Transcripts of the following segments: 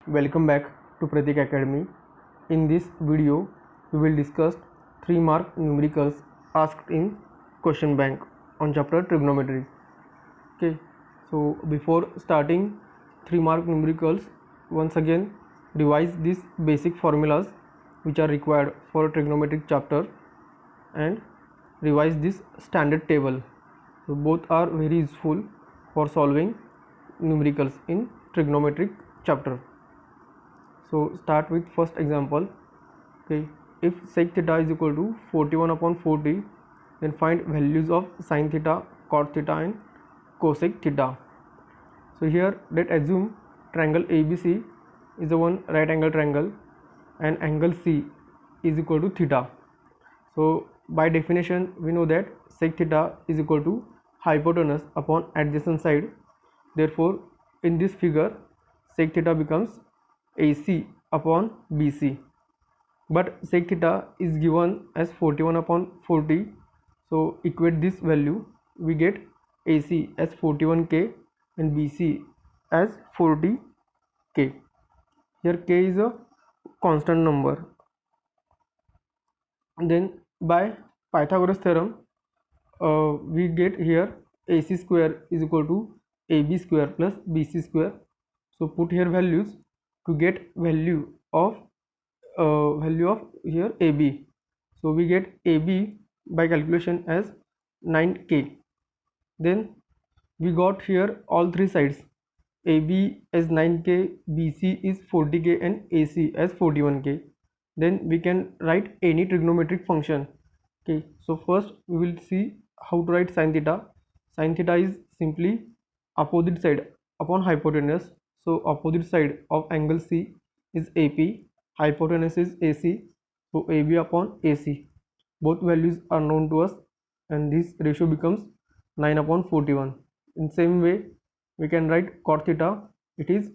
Welcome back to Pratik Academy. In this video, we will discuss 3-mark numericals asked in question bank on chapter trigonometry. Okay, so before starting 3-mark numericals, once again revise these basic formulas which are required for trigonometric chapter and revise this standard table. So both are very useful for solving numericals in trigonometric chapter. So start with first example. Okay, if sec theta is equal to 41 upon 40, then find values of sin theta, cot theta and cosec theta. So here let's assume triangle ABC is a one right angle triangle and angle C is equal to theta. So by definition we know that sec theta is equal to hypotenuse upon adjacent side. Therefore in this figure sec theta becomes AC upon BC, but sec theta is given as 41 upon 40. So equate this value, we get AC as 41k and BC as 40k. Here k is a constant number. And then by Pythagoras theorem we get here AC square is equal to AB square plus BC square. So put here values to get value of here AB. So we get AB by calculation as 9k. Then we got here all three sides, AB as 9k, BC is 40k and AC as 41k. Then we can write any trigonometric function. Okay, so first we will see how to write sin theta. Sin theta is simply opposite side upon hypotenuse. So opposite side of angle C is AP, hypotenuse is AC, so AB upon AC. Both values are known to us and this ratio becomes 9 upon 41. In same way we can write cot theta, it is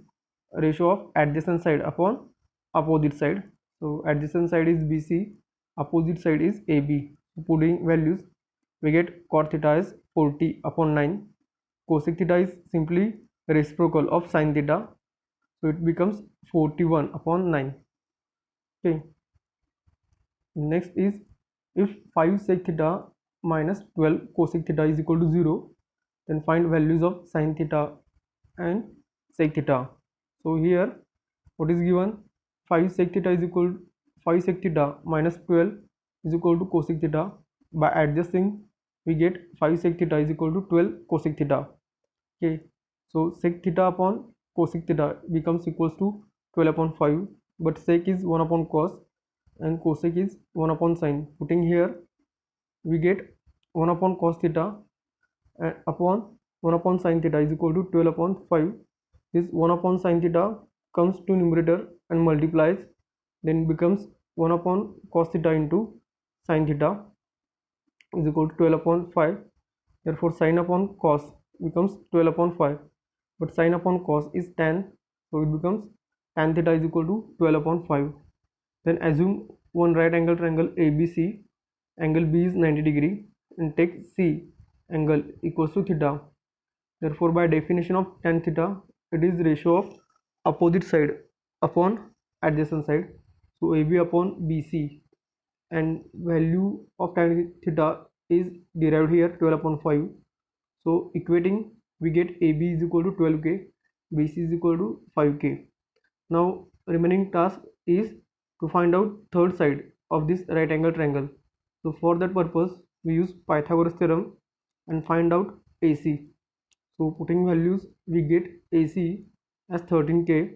ratio of adjacent side upon opposite side. So adjacent side is BC, opposite side is AB. Putting values we get cot theta is 40 upon 9, cosec theta is simply reciprocal of sin theta, so it becomes 41 upon 9. Okay, next is if 5 sec theta minus 12 cosec theta is equal to 0, then find values of sin theta and sec theta. So here what is given, 5 sec theta is equal 5 sec theta minus 12 is equal to cosec theta. By adjusting we get 5 sec theta is equal to 12 cosec theta. Okay, so sec theta upon cosec theta becomes equals to 12 upon 5, but sec is 1 upon cos and cosec is 1 upon sin. Putting here we get 1 upon cos theta upon 1 upon sin theta is equal to 12 upon 5. This 1 upon sin theta comes to numerator and multiplies, then becomes 1 upon cos theta into sin theta is equal to 12 upon 5. Therefore sin upon cos becomes 12 upon 5, but sin upon cos is tan, so it becomes tan theta is equal to 12 upon 5. Then assume one right angle triangle ABC, angle B is 90 degree and take C angle equals to theta. Therefore by definition of tan theta, it is ratio of opposite side upon adjacent side. So AB upon BC, and value of tan theta is derived here 12 upon 5. So equating we get AB is equal to 12k, BC is equal to 5k. Now remaining task is to find out third side of this right angle triangle. So for that purpose we use Pythagoras theorem and find out AC. So putting values we get AC as 13k.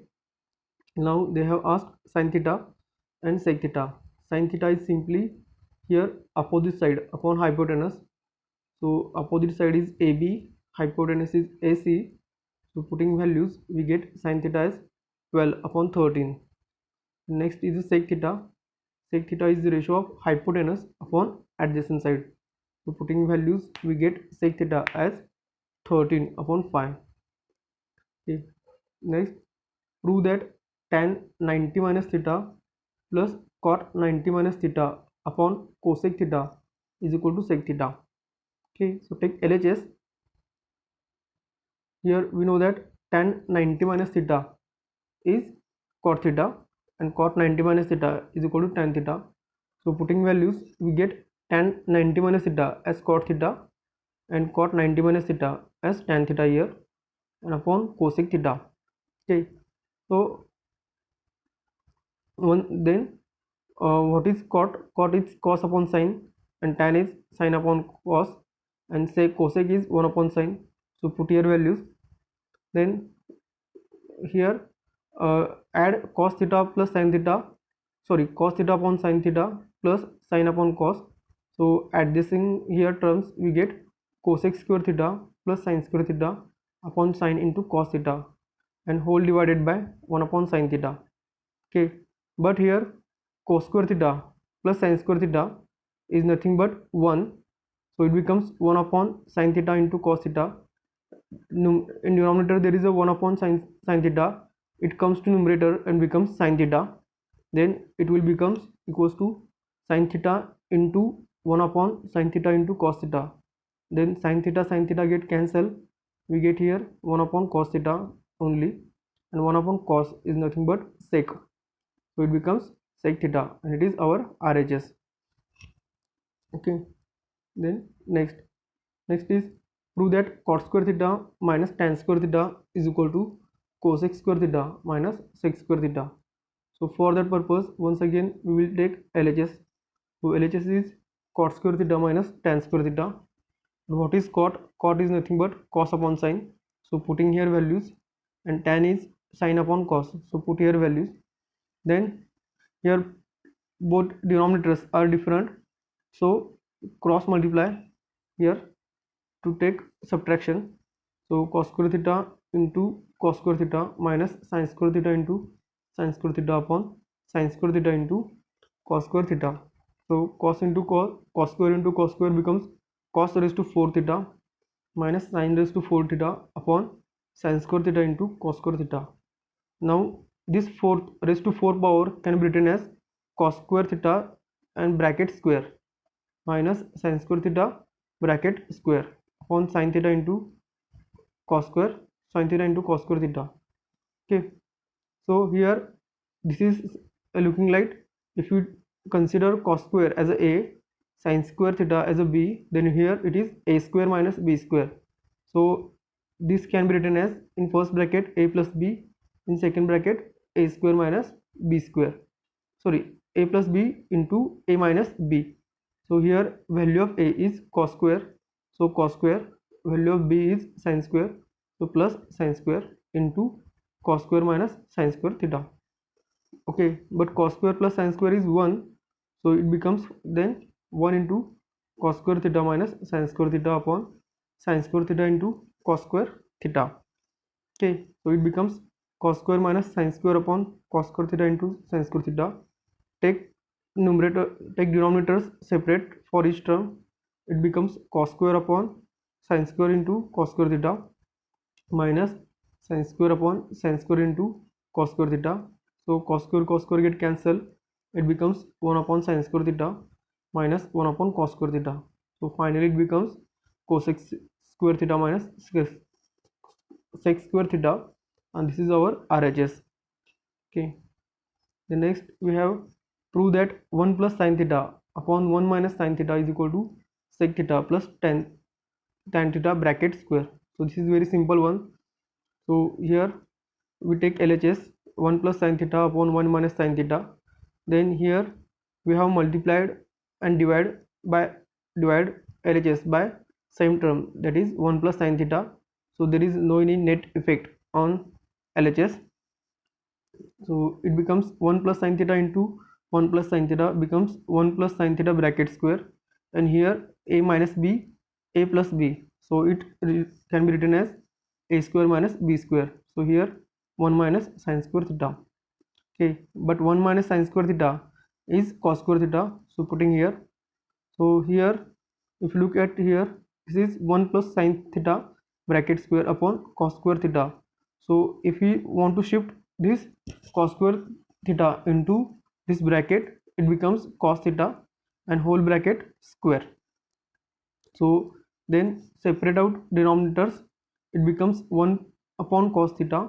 Now they have asked sin theta and sec theta. Sin theta is simply here opposite side upon hypotenuse. So opposite side is AB, hypotenuse is AC. So putting values we get sin theta as 12 upon 13. Next is the sec theta. Sec theta is the ratio of hypotenuse upon adjacent side. So putting values we get sec theta as 13 upon 5. Okay. Next, prove that tan 90 minus theta plus cot 90 minus theta upon cosec theta is equal to sec theta. Okay, so take LHS. Here we know that tan 90 minus theta is cot theta, and cot 90 minus theta is equal to tan theta. So putting values, we get tan 90 minus theta as cot theta and cot 90 minus theta as tan theta here, and upon cosec theta. Okay, so then what is cot? Cot is cos upon sine, and tan is sine upon cos, and say cosec is 1 upon sine. So put here values. Then here add cos theta plus sin theta, sorry, cos theta upon sin theta plus sin upon cos. So adjusting here terms, we get cosec square theta plus sin square theta upon sin into cos theta, and whole divided by 1 upon sin theta. Okay, but here cos square theta plus sin square theta is nothing but 1, so it becomes 1 upon sin theta into cos theta. In denominator there is a 1 upon sin theta, it comes to numerator and becomes sin theta, then it will becomes equals to sin theta into 1 upon sin theta into cos theta. Then sin theta get cancelled, we get here 1 upon cos theta only, and 1 upon cos is nothing but sec, so it becomes sec theta, and it is our RHS. Okay, then next is prove that cot square theta minus tan square theta is equal to cosec square theta minus sec square theta. So for that purpose, once again we will take LHS. So LHS is cot square theta minus tan square theta. What is cot? Cot is nothing but cos upon sine, so putting here values, and tan is sine upon cos, so put here values. Then here both denominators are different, so cross multiply here to take subtraction. So cos square theta into cos square theta minus sin square theta into sin square theta upon sin square theta into cos square theta. So cos into cos square into cos square becomes cos raised to 4 theta minus sin raised to 4 theta upon sin square theta into cos square theta. Now this 4 raised to 4 power can be written as cos square theta and bracket square minus sin square theta bracket square upon sin theta into cos square sin theta into cos square theta. Okay, so here this is looking like, if you consider cos square as a sin square theta as a b, then here it is a square minus b square. So this can be written as, in first bracket a plus b, in second bracket a square minus b square, sorry, a plus b into a minus b. So here value of a is cos square, so cos square, value of b is sin square, so plus sin square into cos square minus sin square theta. Okay, but cos square plus sin square is 1, so it becomes then 1 into cos square theta minus sin square theta upon sin square theta into cos square theta. Okay, so it becomes cos square minus sin square upon cos square theta into sin square theta. Take numerator, take denominators separate for each term, it becomes cos square upon sin square into cos square theta minus sin square upon sin square into cos square theta. So cos square get cancelled, it becomes 1 upon sin square theta minus 1 upon cos square theta. So finally it becomes cosec square theta minus sec square theta, and this is our RHS. Okay, the next we have prove that 1 plus sin theta upon 1 minus sin theta is equal to sec theta plus tan theta bracket square. So this is very simple one. So here we take LHS, 1 plus sin theta upon 1 minus sin theta. Then here we have multiplied and divide LHS by same term, that is 1 plus sin theta. So there is no any net effect on LHS. So it becomes 1 plus sin theta into 1 plus sin theta becomes 1 plus sin theta bracket square, and here a minus b, a plus b, so it can be written as a square minus b square. So here 1 minus sin square theta. Okay, but 1 minus sin square theta is cos square theta, so putting here. So here if you look at here, this is 1 plus sin theta bracket square upon cos square theta. So if we want to shift this cos square theta into this bracket, it becomes cos theta and whole bracket square. So then separate out denominators, it becomes 1 upon cos theta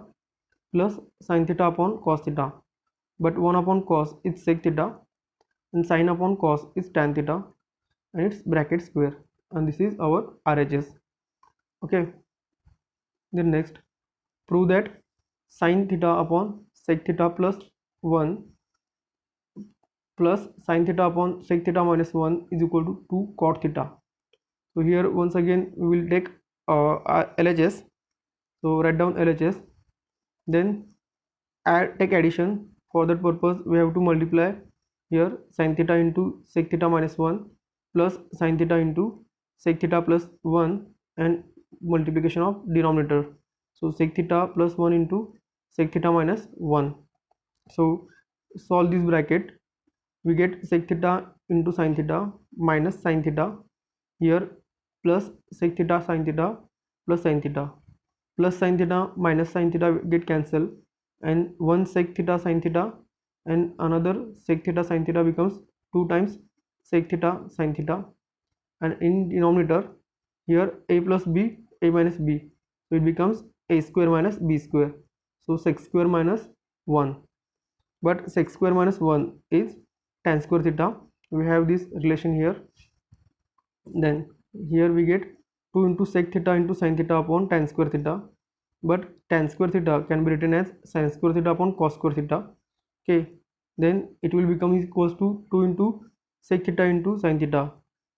plus sin theta upon cos theta. but 1 upon cos is sec theta and sin upon cos is tan theta, and it's bracket square, and this is our RHS. Okay, then next, prove that sin theta upon sec theta plus 1 plus sin theta upon sec theta minus 1 is equal to 2 cot theta. So here once again we will take LHS. So write down LHS, then take addition. For that purpose we have to multiply here sin theta into sec theta minus 1 plus sin theta into sec theta plus 1 and multiplication of denominator. So sec theta plus 1 into sec theta minus 1. So solve this bracket, we get sec theta into sin theta minus sin theta here plus sec theta sin theta plus sin theta, plus sin theta minus sin theta get cancelled, and one sec theta sin theta and another sec theta sin theta becomes 2 times sec theta sin theta, and in denominator here a plus b, a minus b, so it becomes a square minus b square, so sec square minus 1, but sec square minus 1 is tan square theta. We have this relation here. Then here we get 2 into sec theta into sin theta upon tan square theta, but tan square theta can be written as sin square theta upon cos square theta. Okay, then it will become equals to 2 into sec theta into sin theta.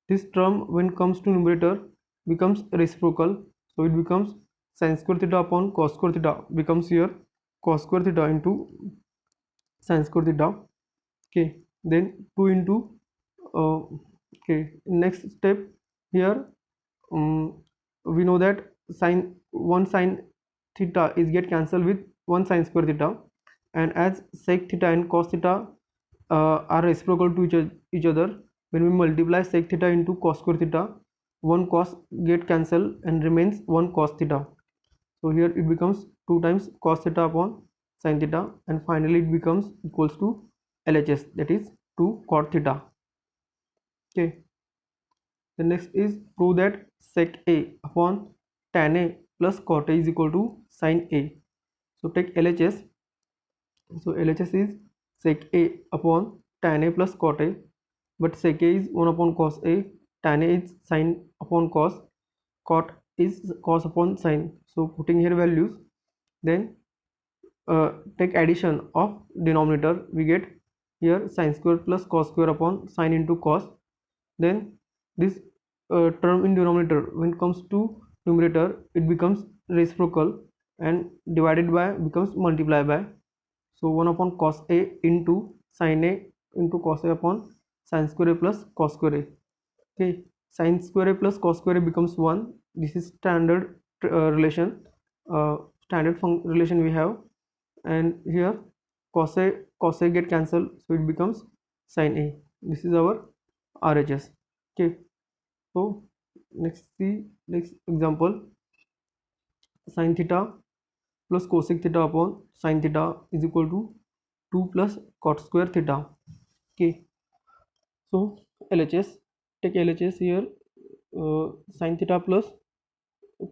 This term when comes to numerator becomes reciprocal, so it becomes sin square theta upon cos square theta becomes here cos square theta into sin square theta. Okay, then 2 into okay, next step here, we know that sin 1 sin theta is get cancelled with 1 sin square theta, and as sec theta and cos theta are reciprocal to each other, when we multiply sec theta into cos square theta, one cos get cancelled and remains 1 cos theta. So here it becomes 2 times cos theta upon sin theta, and finally it becomes equals to LHS, that is 2 cot theta. Okay, the next is prove that sec a upon tan a plus cot a is equal to sin a. So take LHS. So LHS is sec a upon tan a plus cot a, but sec a is 1 upon cos a, tan a is sin upon cos, cot is cos upon sin. So putting here values, then take addition of denominator, we get here sin square plus cos square upon sin into cos, then this term in denominator when it comes to numerator it becomes reciprocal and divided by becomes multiply by, so 1 upon cos a into sin a into cos a upon sin square a plus cos square a. Okay, sin square a plus cos square a becomes 1. This is standard relation, standard relation we have, and here cos a get cancelled, so it becomes sin a. This is our RHS. Okay, so next see next example, sin theta plus cosec theta upon sin theta is equal to 2 plus cot square theta. Okay, so LHS, take LHS here, sin theta plus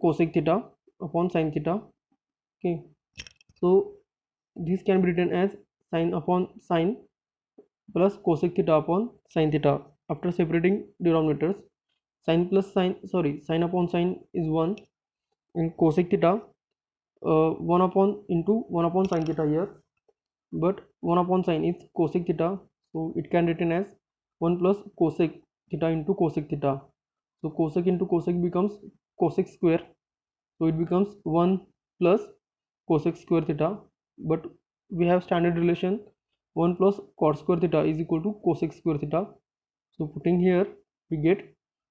cosec theta upon sin theta. Okay, so this can be written as sin upon sin plus cosec theta upon sin theta. After separating denominators, sin plus sin, sorry, sin upon sin is 1, and cosec theta 1 upon into 1 upon sin theta here, but 1 upon sin is cosec theta, so it can written as 1 plus cosec theta into cosec theta. So cosec into cosec becomes cosec square, so it becomes 1 plus cosec square theta, but we have standard relation 1 plus cot square theta is equal to cosec square theta. So putting here we get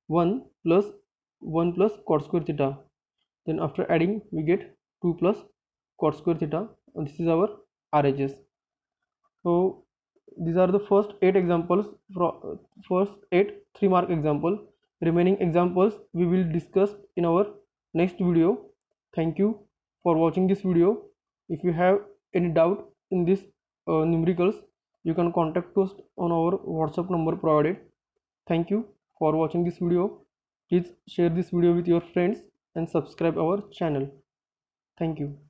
1 plus 1 plus cot square theta, then after adding we get 2 plus cot square theta, and this is our RHS. So these are the first 8 examples from first 8 3-mark example. Remaining examples we will discuss in our next video. Thank you for watching this video. If you have any doubt in this numericals, you can contact us on our WhatsApp number provided. Thank you for watching this video. Please share this video with your friends and subscribe our channel. Thank you.